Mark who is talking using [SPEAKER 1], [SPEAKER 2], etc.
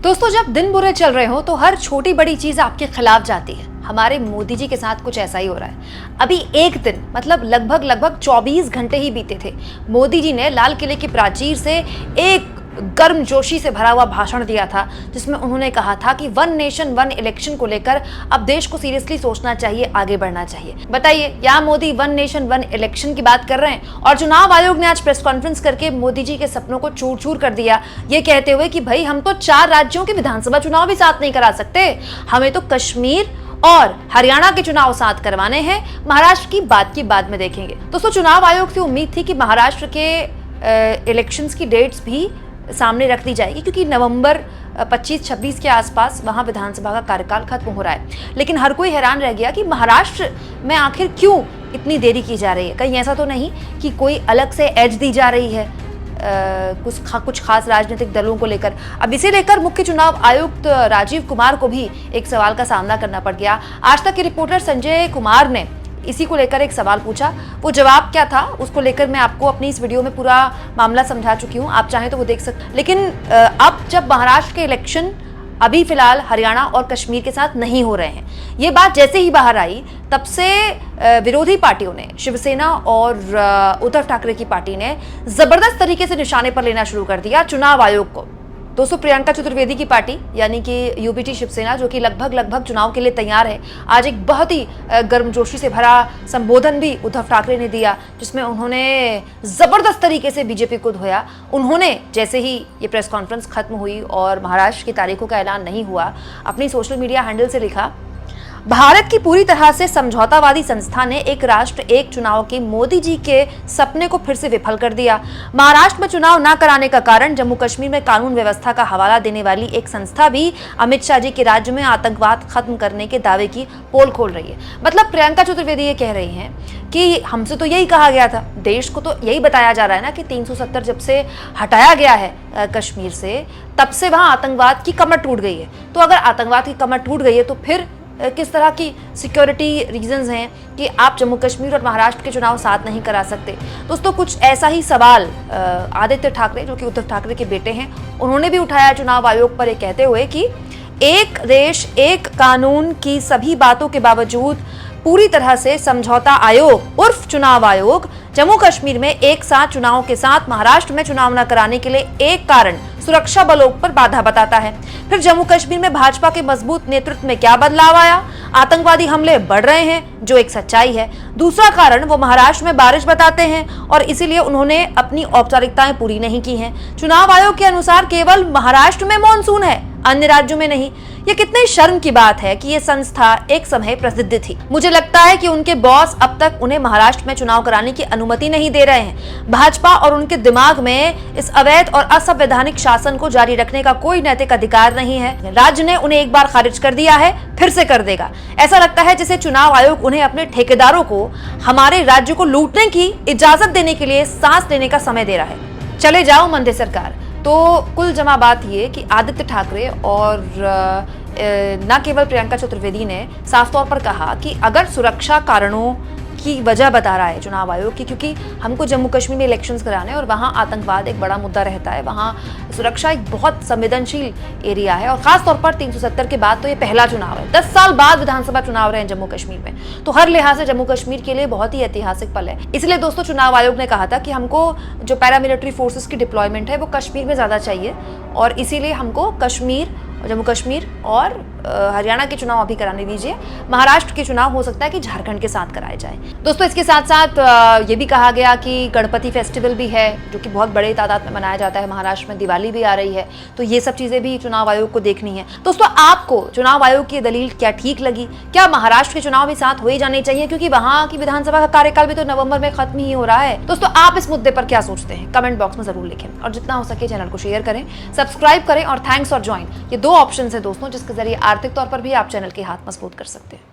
[SPEAKER 1] दोस्तों, जब दिन बुरे चल रहे हो तो हर छोटी बड़ी चीज आपके खिलाफ जाती है। हमारे मोदी जी के साथ कुछ ऐसा ही हो रहा है। अभी एक दिन मतलब लगभग 24 घंटे ही बीते थे, मोदी जी ने लाल किले की प्राचीर से एक गर्मजोशी से भरा हुआ भाषण दिया था, जिसमें उन्होंने कहा था कि वन नेशन वन इलेक्शन को लेकर अब देश को सीरियसली सोचना चाहिए, आगे बढ़ना चाहिए। बताइए, यहाँ Modi one nation one election की बात कर रहे हैं और चुनाव आयोग ने आज प्रेस कॉन्फ्रेंस करके मोदी जी के सपनों को चूर चूर कर दिया, ये कहते हुए कि भाई हम तो 4 राज्यों के विधानसभा चुनाव भी साथ नहीं करा सकते, हमें तो कश्मीर और हरियाणा के चुनाव साथ करवाने हैं, महाराष्ट्र की बात बाद में देखेंगे। दोस्तों, चुनाव आयोग से उम्मीद थी कि महाराष्ट्र के इलेक्शंस की डेट्स भी सामने रख दी जाएगी, क्योंकि नवंबर 25-26 के आसपास वहां विधानसभा का कार्यकाल खत्म हो रहा है। लेकिन हर कोई हैरान रह गया कि महाराष्ट्र में आखिर क्यों इतनी देरी की जा रही है। कहीं ऐसा तो नहीं कि कोई अलग से एज दी जा रही है कुछ खास राजनीतिक दलों को लेकर। अब इसे लेकर मुख्य चुनाव आयुक्त राजीव कुमार को भी एक सवाल का सामना करना पड़ गया। आज तक के रिपोर्टर संजय कुमार ने इसी को लेकर एक सवाल पूछा। वो जवाब क्या था उसको लेकर मैं आपको अपनी इस वीडियो में पूरा मामला समझा चुकी हूँ, आप चाहें तो वो देख सकते। लेकिन अब जब महाराष्ट्र के इलेक्शन अभी फिलहाल हरियाणा और कश्मीर के साथ नहीं हो रहे हैं, ये बात जैसे ही बाहर आई तब से विरोधी पार्टियों ने, शिवसेना और उद्धव ठाकरे की पार्टी ने जबरदस्त तरीके से निशाने पर लेना शुरू कर दिया चुनाव आयोग को। दोस्तों, प्रियंका चतुर्वेदी की पार्टी यानी कि यूबीटी शिवसेना, जो कि लगभग चुनाव के लिए तैयार है, आज एक बहुत ही गर्मजोशी से भरा संबोधन भी उद्धव ठाकरे ने दिया, जिसमें उन्होंने जबरदस्त तरीके से बीजेपी को धोया। उन्होंने जैसे ही ये प्रेस कॉन्फ्रेंस खत्म हुई और महाराष्ट्र की तारीखों का ऐलान नहीं हुआ, अपनी सोशल मीडिया हैंडल से लिखा, भारत की पूरी तरह से समझौतावादी संस्था ने एक राष्ट्र एक चुनाव के मोदी जी के सपने को फिर से विफल कर दिया। महाराष्ट्र में चुनाव न कराने का कारण जम्मू कश्मीर में कानून व्यवस्था का हवाला देने वाली एक संस्था भी अमित शाह जी के राज्य में आतंकवाद खत्म करने के दावे की पोल खोल रही है। मतलब प्रियंका चतुर्वेदी ये कह रही हैं कि हमसे तो यही कहा गया था, देश को तो यही बताया जा रहा है ना कि 370 जब से हटाया गया है कश्मीर से, तब से वहां आतंकवाद की कमर टूट गई है। तो अगर आतंकवाद की कमर टूट गई है तो फिर किस तरह की सिक्योरिटी रीजंस हैं कि आप जम्मू कश्मीर और महाराष्ट्र के चुनाव साथ नहीं करा सकते। दोस्तों, कुछ ऐसा ही सवाल आदित्य ठाकरे, जो कि उद्धव ठाकरे के बेटे हैं, उन्होंने भी उठाया चुनाव आयोग पर, ये कहते हुए कि एक देश एक कानून की सभी बातों के बावजूद पूरी तरह से समझौता आयोग उर्फ चुनाव आयोग जम्मू कश्मीर में एक साथ चुनाव के साथ महाराष्ट्र में चुनाव न कराने के लिए एक कारण सुरक्षा बलों पर बाधा बताता है। फिर जम्मू कश्मीर में भाजपा के मजबूत नेतृत्व में क्या बदलाव आया? आतंकवादी हमले बढ़ रहे हैं, जो एक सच्चाई है। दूसरा कारण वो महाराष्ट्र में बारिश बताते हैं और इसीलिए उन्होंने अपनी औपचारिकताएं पूरी नहीं की हैं। चुनाव आयोग के अनुसार केवल महाराष्ट्र में मॉनसून है, अन्य राज्यों में नहीं। ये कितने शर्म की बात है कि ये संस्था एक समय प्रसिद्ध थी। मुझे लगता है कि उनके बॉस अब तक उन्हें महाराष्ट्र में चुनाव कराने की अनुमति नहीं दे रहे हैं। भाजपा और उनके दिमाग में इस अवैध और असंवैधानिक शासन को जारी रखने का कोई नैतिक अधिकार नहीं है। राज्य ने उन्हें एक बार खारिज कर दिया है, फिर से कर देगा। ऐसा लगता है जैसे चुनाव आयोग उन्हें अपने ठेकेदारों को हमारे राज्य को लूटने की इजाजत देने के लिए सांस लेने का समय दे रहा है। चले जाओ मंदे सरकार। तो कुल जमा बात ये कि आदित्य ठाकरे और न केवल प्रियंका चतुर्वेदी ने साफ तौर पर कहा कि अगर सुरक्षा कारणों की वजह बता रहा है चुनाव आयोग की, क्योंकि हमको जम्मू कश्मीर में इलेक्शंस कराने और वहाँ आतंकवाद एक बड़ा मुद्दा रहता है, वहाँ सुरक्षा एक बहुत संवेदनशील एरिया है और खास तौर पर 370 के बाद तो ये पहला चुनाव है। 10 साल बाद विधानसभा चुनाव रहे हैं जम्मू कश्मीर में, तो हर लिहाज से जम्मू कश्मीर के लिए बहुत ही ऐतिहासिक पल है। इसलिए दोस्तों, चुनाव आयोग ने कहा था कि हमको जो पैरामिलिट्री फोर्सेस की डिप्लॉयमेंट है वो कश्मीर में ज्यादा चाहिए और इसीलिए हमको जम्मू कश्मीर और हरियाणा के चुनाव अभी कराने दीजिए। महाराष्ट्र के चुनाव हो सकता है कि झारखंड के साथ कराए जाए। दोस्तों, इसके साथ साथ ये भी कहा गया कि गणपति फेस्टिवल भी है, जो कि बहुत बड़े तादाद में मनाया जाता है। महाराष्ट्र में दिवाली भी आ रही है, तो ये सब चीजें भी चुनाव आयोग को देखनी है। दोस्तों, आपको चुनाव आयोग की दलील क्या ठीक लगी? क्या महाराष्ट्र के चुनाव भी साथ हो ही जाने चाहिए, क्योंकि वहां की विधानसभा का कार्यकाल भी तो नवंबर में खत्म ही हो रहा है? दोस्तों, आप इस मुद्दे पर क्या सोचते हैं? कमेंट बॉक्स में जरूर लिखें और जितना हो सके चैनल को शेयर करें, सब्सक्राइब करें और थैंक्स और ज्वाइन, ये 2 ऑप्शन है दोस्तों, जिसके जरिए आर्थिक तौर पर भी आप चैनल के हाथ मजबूत कर सकते हैं।